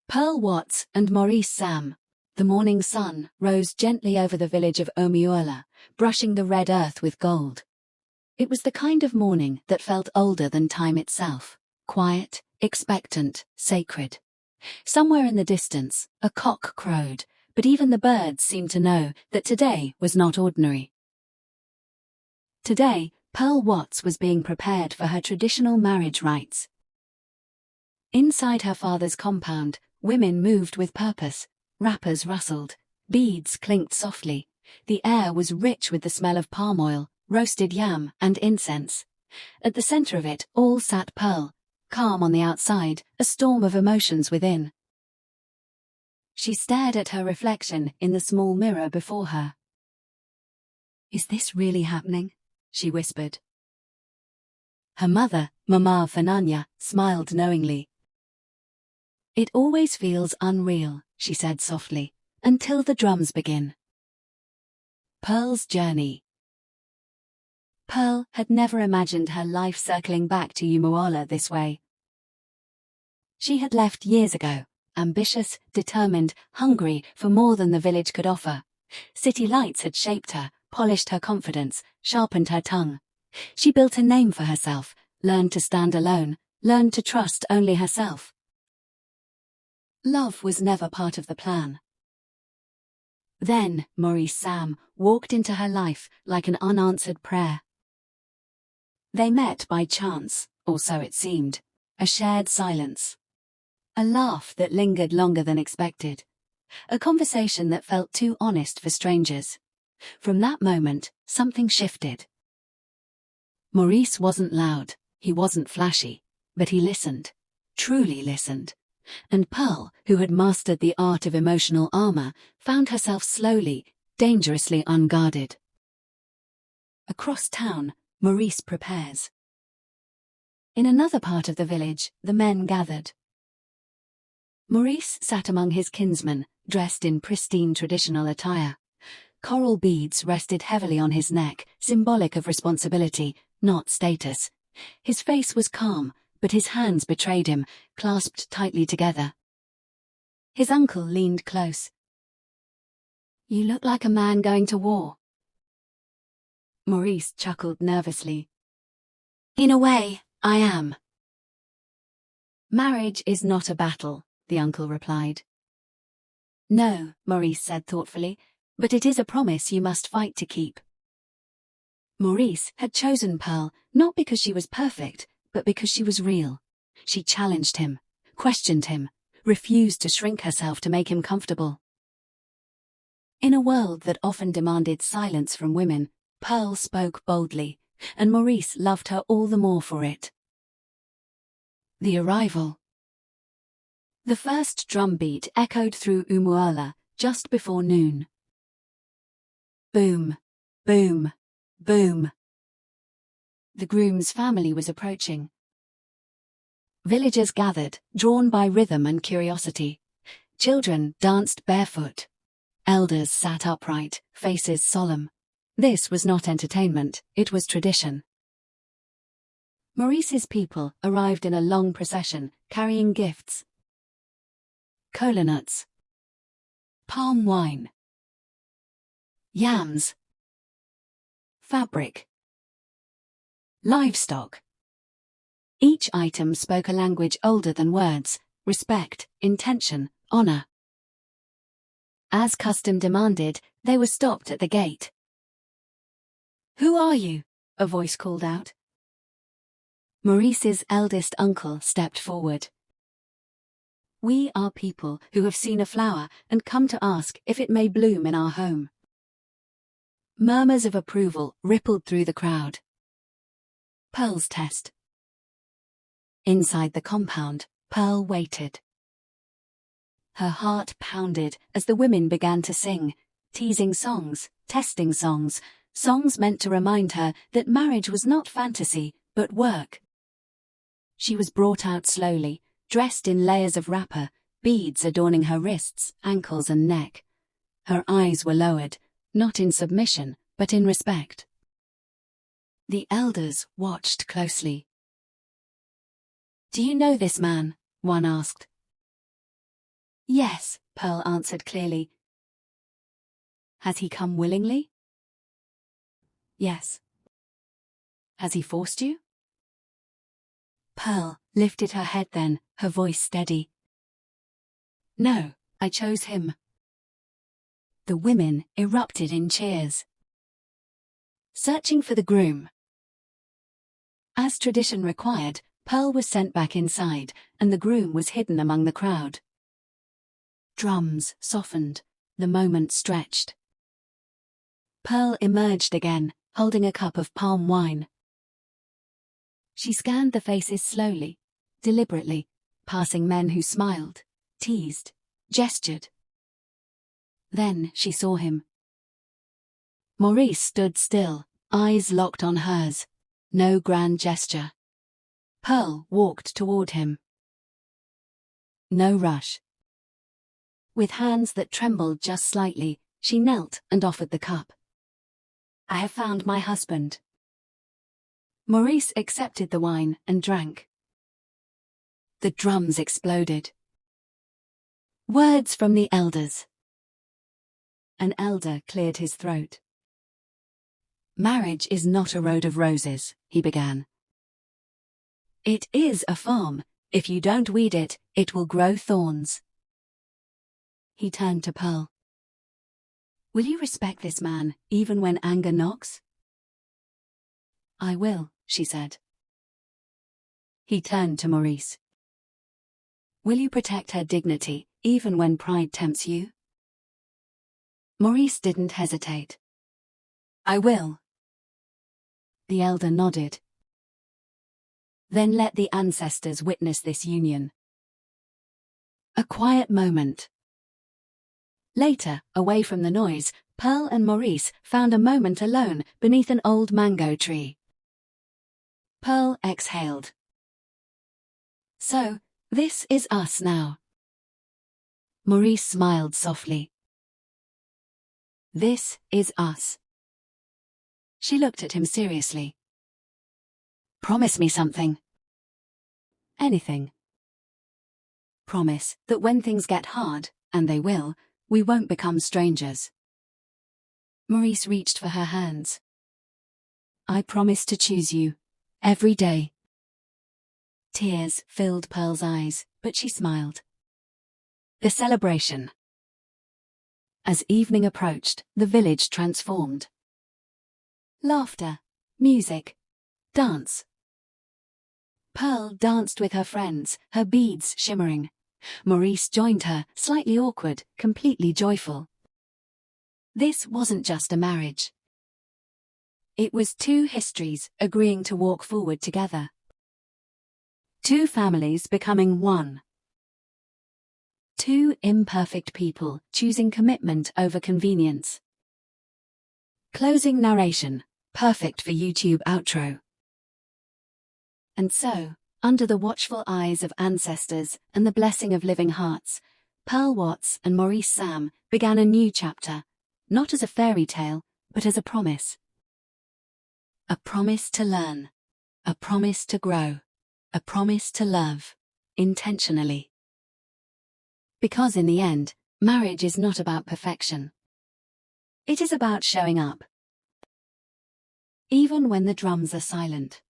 Pearl Watts and Maurice Sam. The morning sun rose gently over the village of Omuola, brushing the red earth with gold. It was the kind of morning that felt older than time itself, quiet, expectant, sacred. Somewhere in the distance, a cock crowed, but even the birds seemed to know that today was not ordinary. Today, Pearl Watts was being prepared for her traditional marriage rites. Inside her father's compound, women moved with purpose, wrappers rustled, beads clinked softly. The air was rich with the smell of palm oil, roasted yam, and incense. At the center of it all sat Pearl, calm on the outside, a storm of emotions within. She stared at her reflection in the small mirror before her. "Is this really happening?" she whispered. Her mother, Mama Fananya, smiled knowingly. "It always feels unreal," she said softly, "until the drums begin." Pearl's journey. Pearl had never imagined her life circling back to Umuola this way. She had left years ago, ambitious, determined, hungry for more than the village could offer. City lights had shaped her, polished her confidence, sharpened her tongue. She built a name for herself, learned to stand alone, learned to trust only herself. Love was never part of the plan. Then Maurice Sam walked into her life like an unanswered prayer. They met by chance, or so it seemed, a shared silence. A laugh that lingered longer than expected. A conversation that felt too honest for strangers. From that moment, something shifted. Maurice wasn't loud, he wasn't flashy, but he listened, truly listened. And Pearl, who had mastered the art of emotional armor, found herself slowly, dangerously unguarded. Across town, Maurice prepares. In another part of the village, the men gathered. Maurice sat among his kinsmen, dressed in pristine traditional attire. Coral beads rested heavily on his neck, symbolic of responsibility, not status. His face was calm, but his hands betrayed him, clasped tightly together. His uncle leaned close. "You look like a man going to war." Maurice chuckled nervously. "In a way, I am." "Marriage is not a battle," the uncle replied. "No," Maurice said thoughtfully, "but it is a promise you must fight to keep." Maurice had chosen Pearl not because she was perfect, but because she was real. She challenged him, questioned him, refused to shrink herself to make him comfortable. In a world that often demanded silence from women, Pearl spoke boldly, and Maurice loved her all the more for it. The arrival. The first drumbeat echoed through Umuola just before noon. Boom, boom, boom. The groom's family was approaching. Villagers gathered, drawn by rhythm and curiosity. Children danced barefoot. Elders sat upright, faces solemn. This was not entertainment, it was tradition. Maurice's people arrived in a long procession, carrying gifts. Kola nuts. Palm wine. Yams. Fabric. Livestock. Each item spoke a language older than words: respect, intention, honor. As custom demanded, they were stopped at the gate. "Who are you?" a voice called out. Maurice's eldest uncle stepped forward. "We are people who have seen a flower and come to ask if it may bloom in our home." Murmurs of approval rippled through the crowd. Pearl's test. Inside the compound, Pearl waited. Her heart pounded as the women began to sing, teasing songs, testing songs, songs meant to remind her that marriage was not fantasy, but work. She was brought out slowly, dressed in layers of wrapper, beads adorning her wrists, ankles and neck. Her eyes were lowered, not in submission, but in respect. The elders watched closely. "Do you know this man?" one asked. Yes, Pearl answered clearly. Has he come willingly? Yes. Has he forced you? Pearl lifted her head then, her voice steady. No, I chose him. The women erupted in cheers. Searching for the groom. As tradition required, Pearl was sent back inside, and the groom was hidden among the crowd. Drums softened, the moment stretched. Pearl emerged again, holding a cup of palm wine. She scanned the faces slowly, deliberately, passing men who smiled, teased, gestured. Then she saw him. Maurice stood still, eyes locked on hers. No grand gesture. Pearl walked toward him. No rush. With hands that trembled just slightly, she knelt and offered the cup. I have found my husband. Maurice accepted the wine and drank. The drums exploded. Words from the elders. An elder cleared his throat. Marriage is not a road of roses, he began. It is a farm. If you don't weed it, it will grow thorns. He turned to Pearl. Will you respect this man, even when anger knocks? I will, she said. He turned to Maurice. Will you protect her dignity, even when pride tempts you? Maurice didn't hesitate. I will. The elder nodded. Then let the ancestors witness this union. A quiet moment. Later, away from the noise, Pearl and Maurice found a moment alone beneath an old mango tree. Pearl exhaled. So, this is us now. Maurice smiled softly. This is us. She looked at him seriously. Promise me something. Anything. Promise that when things get hard, and they will, we won't become strangers. Maurice reached for her hands. I promise to choose you, every day. Tears filled Pearl's eyes, but she smiled. The celebration. As evening approached, the village transformed. Laughter, music, dance. Pearl danced with her friends, her beads shimmering. Maurice joined her, slightly awkward, completely joyful. This wasn't just a marriage. It was two histories agreeing to walk forward together. Two families becoming one. Two imperfect people choosing commitment over convenience. Closing narration, perfect for YouTube outro. And so, under the watchful eyes of ancestors and the blessing of living hearts, Pearl Watts and Maurice Sam began a new chapter, not as a fairy tale, but as a promise. A promise to learn, a promise to grow, a promise to love, intentionally. Because in the end, marriage is not about perfection. It is about showing up. Even when the drums are silent.